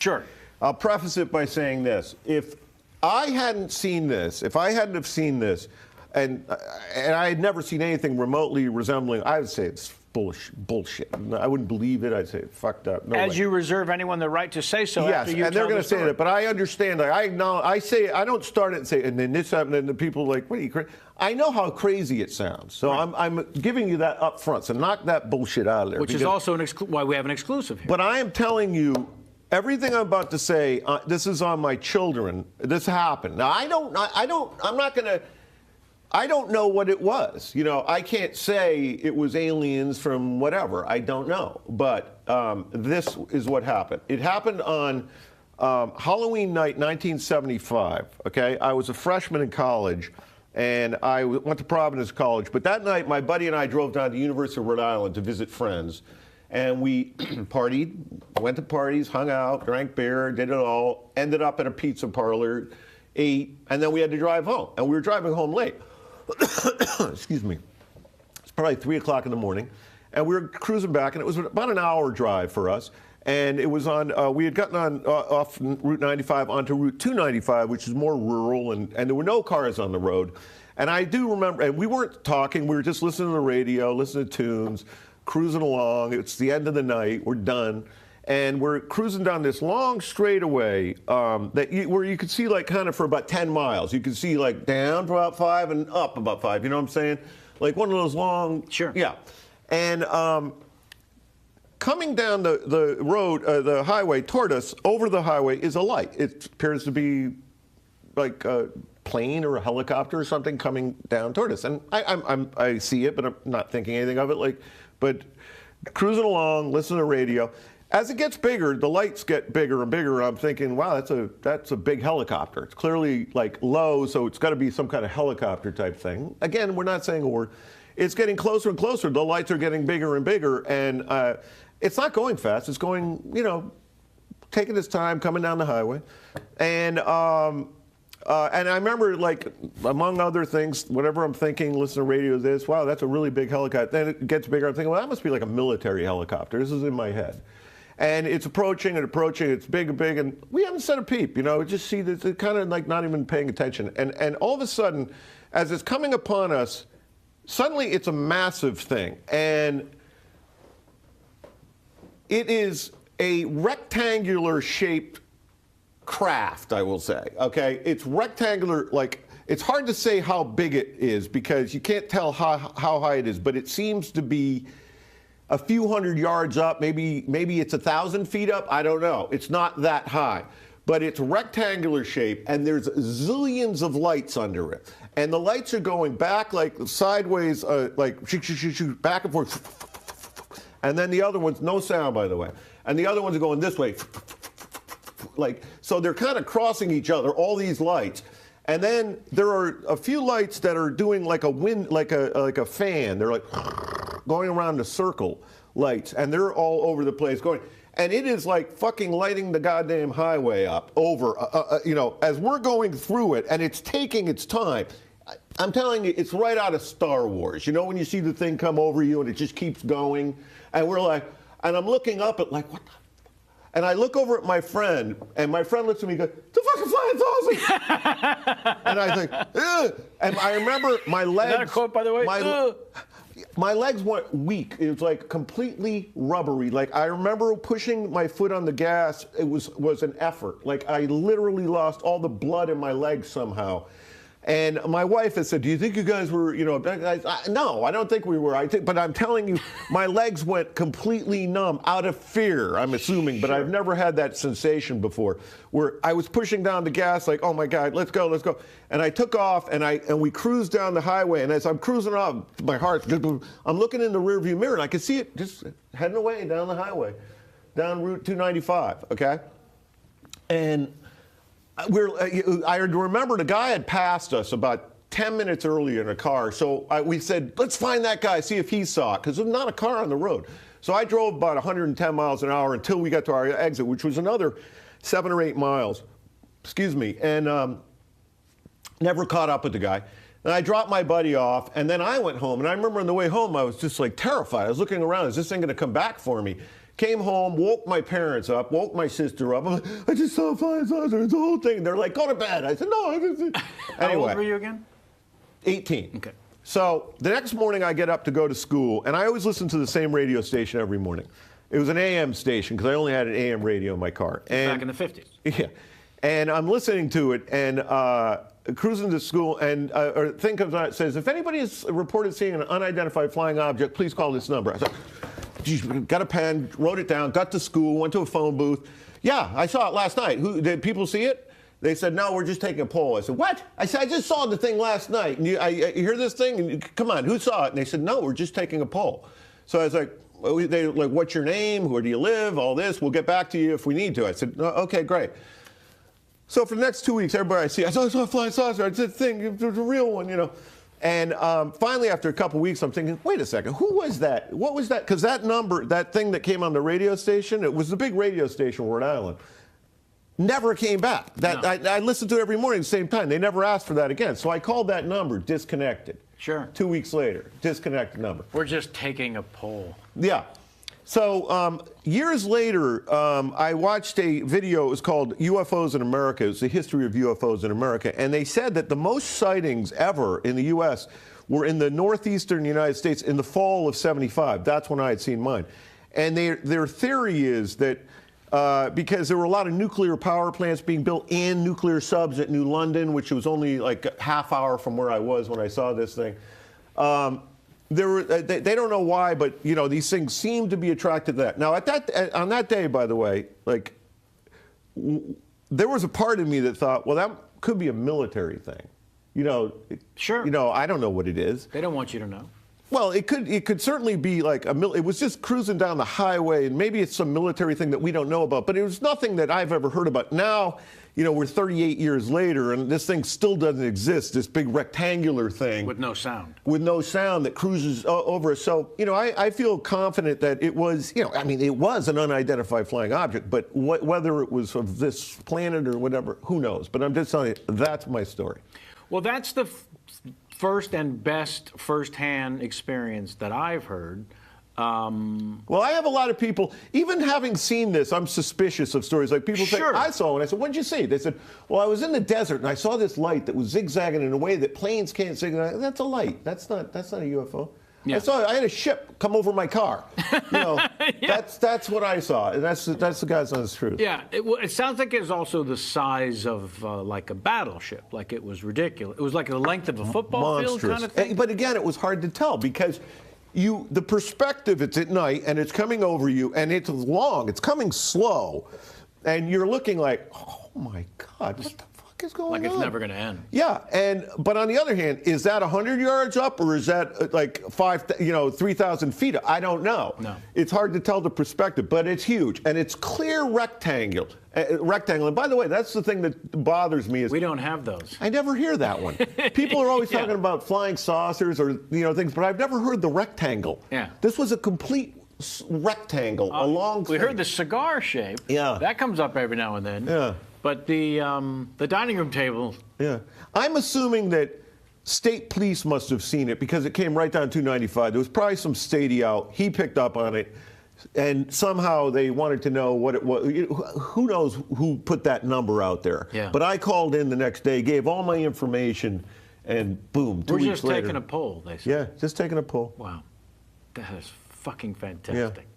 Sure. I'll preface it by saying this. If I hadn't seen this, if I hadn't have seen this, and I had never seen anything remotely resembling, I would say it's bullshit. I wouldn't believe it. I'd say it's fucked up. No As way. you reserve anyone the right to say so. Yes, after you and they're going to say that, but I understand. Like, I acknowledge. I say I don't start it and say, and then this happened, and the people are like, what are you crazy? I know how crazy it sounds, so right. I'm giving you that up front. So knock that bullshit out of there. Which is also why we have an exclusive here. But I am telling you. Everything I'm about to say, this is on my children. This happened. Now, I'm not going to, I don't know what it was. You know, I can't say it was aliens from whatever. I don't know. But this is what happened. It happened on Halloween night, 1975, okay? I was a freshman in college, and I went to Providence College. But that night, my buddy and I drove down to the University of Rhode Island to visit friends. And we partied, went to parties, hung out, drank beer, did it all, ended up at a pizza parlor, ate, and then we had to drive home. And we were driving home late. Excuse me. It's probably 3 o'clock in the morning. And we were cruising back, and it was about an hour drive for us. And it was on, we had gotten on off Route 95 onto Route 295, which is more rural, and there were no cars on the road. And I do remember, and we weren't talking, we were just listening to the radio, listening to tunes, cruising along. It's the end of the night. We're done. And we're cruising down this long straightaway where you could see like kind of for about 10 miles. You could see like down for about 5 and up about 5. You know what I'm saying? Like one of those long. Sure. Yeah. And coming down the road, the highway toward us, over the highway is a light. It appears to be like a plane or a helicopter or something coming down toward us. And I see it, but I'm not thinking anything of it. But cruising along, listening to radio. As it gets bigger, the lights get bigger and bigger. I'm thinking, wow, that's a big helicopter. It's clearly like low, so it's got to be some kind of helicopter type thing. Again, we're not saying a word. It's getting closer and closer. The lights are getting bigger and bigger, and it's not going fast. It's going, you know, taking its time, coming down the highway, and I remember, like, among other things, whatever I'm thinking, listening to radio, this, wow, that's a really big helicopter. Then it gets bigger. I'm thinking, well, that must be like a military helicopter. This is in my head. And it's approaching and approaching. It's big and big. And we haven't said a peep, you know. Just see this, kind of like not even paying attention. And all of a sudden, as it's coming upon us, suddenly it's a massive thing. And it is a rectangular shaped craft, I will say, okay? It's rectangular, like, it's hard to say how big it is because you can't tell how high it is, but it seems to be a few hundred yards up, maybe it's 1,000 feet up, I don't know. It's not that high, but it's rectangular shape, and there's zillions of lights under it. And the lights are going back, like, sideways, like, shoot, back and forth. And then the other ones, no sound, by the way. And the other ones are going this way. Like, so they're kind of crossing each other, all these lights. And then there are a few lights that are doing like a wind, like a fan. They're like going around in a circle, lights, and they're all over the place going. And it is like fucking lighting the goddamn highway up over, you know, as we're going through it, and it's taking its time. I'm telling you, it's right out of Star Wars. You know, when you see the thing come over you and it just keeps going, and we're like, and I'm looking up at like, what the? And I look over at my friend, and my friend looks at me and goes, "The fucking flying's awesome!" And I think, ugh. And I remember my legs. Is that a quote, by the way? My legs went weak. It was like completely rubbery. Like I remember pushing my foot on the gas. It was an effort. Like I literally lost all the blood in my legs somehow. And my wife has said, "Do you think you guys were, you know?" No, I don't think we were. But I'm telling you, my legs went completely numb out of fear. I'm assuming, but sure. I've never had that sensation before, where I was pushing down the gas, like, "Oh my God, let's go." And I took off, and we cruised down the highway. And as I'm cruising off, my heart, I'm looking in the rearview mirror, and I can see it just heading away down the highway, down Route 295. Okay, and I remember the guy had passed us about 10 minutes earlier in a car. So we said, let's find that guy, see if he saw it, because there's not a car on the road. So I drove about 110 miles an hour until we got to our exit, which was another 7 or 8 miles. Excuse me. And never caught up with the guy. And I dropped my buddy off, and then I went home. And I remember on the way home, I was just like terrified. I was looking around, is this thing going to come back for me? Came home, woke my parents up, woke my sister up. I'm like, I just saw a flying saucer. It's the whole thing. They're like, go to bed. I said, no. Anyway. How old were you again? 18. Okay. So the next morning I get up to go to school, and I always listen to the same radio station every morning. It was an AM station because I only had an AM radio in my car. And, Back in the 50s. Yeah. And I'm listening to it and cruising to school, and a thing comes on. It says, if anybody has reported seeing an unidentified flying object, please call this number. I said, geez, got a pen, wrote it down, got to school, went to a phone booth. Yeah, I saw it last night. Did people see it? They said, no, we're just taking a poll. I said, what? I said, I just saw the thing last night. And you hear this thing? And come on, who saw it? And they said, no, we're just taking a poll. So I was like, what's your name? Where do you live? All this. We'll get back to you if we need to. I said, okay, great. So for the next 2 weeks, everybody I see, I saw a flying saucer. It's a thing. It's a real one, you know. And finally, after a couple weeks, I'm thinking, wait a second, who was that? What was that? Because that number, that thing that came on the radio station, it was the big radio station in Rhode Island, never came back. That no. I listened to it every morning at the same time. They never asked for that again. So I called that number disconnected. Sure. 2 weeks later, disconnected number. We're just taking a poll. Yeah. So years later, I watched a video. It was called UFOs in America. It was the history of UFOs in America. And they said that the most sightings ever in the U.S. were in the northeastern United States in the fall of '75. That's when I had seen mine. And their theory is that because there were a lot of nuclear power plants being built and nuclear subs at New London, which was only like a half hour from where I was when I saw this thing. They don't know why, but you know these things seem to be attracted to that. Now, on that day, by the way, like there was a part of me that thought, well, that could be a military thing. You know, sure. You know, I don't know what it is. They don't want you to know. Well, it could certainly be like it was just cruising down the highway, and maybe it's some military thing that we don't know about. But it was nothing that I've ever heard about. Now, you know, we're 38 years later, and this thing still doesn't exist. This big rectangular thing with no sound. With no sound that cruises over us. So, you know, I feel confident that it was, you know, I mean, it was an unidentified flying object, but whether it was of this planet or whatever, who knows? But I'm just telling you, that's my story. Well, that's the first and best firsthand experience that I've heard. Well, I have a lot of people, even having seen this, I'm suspicious of stories. Like people say, I saw it. I said, what did you see? They said, well, I was in the desert and I saw this light that was zigzagging in a way that planes can't zigzag. That's a light. That's not a UFO. Yeah. I had a ship come over my car. You know, yeah. That's what I saw. And that's the God's honest truth. Yeah, it sounds like it was also the size of like a battleship. Like it was ridiculous. It was like the length of a football field kind of thing. But again, it was hard to tell because the perspective, it's at night and it's coming over you and it's long. It's coming slow, and you're looking like, oh my God, what the fuck is going on? Like it's never going to end. Yeah, but on the other hand, is that 100 yards up or is that like 3,000 feet? I don't know. No. It's hard to tell the perspective, but it's huge and it's clear rectangle. And by the way, that's the thing that bothers me is we don't have those. I never hear that one. People are always talking about flying saucers or things, but I've never heard the rectangle. Yeah. This was a complete rectangle, a long thing. We heard the cigar shape. Yeah. That comes up every now and then. Yeah. But the dining room table. Yeah. I'm assuming that state police must have seen it because it came right down 295. There was probably some statey out. He picked up on it. And somehow they wanted to know what it was. Who knows who put that number out there? Yeah. But I called in the next day, gave all my information, and boom, 2 weeks later. We're just taking a poll, they said. Yeah, just taking a poll. Wow. That is fucking fantastic. Yeah.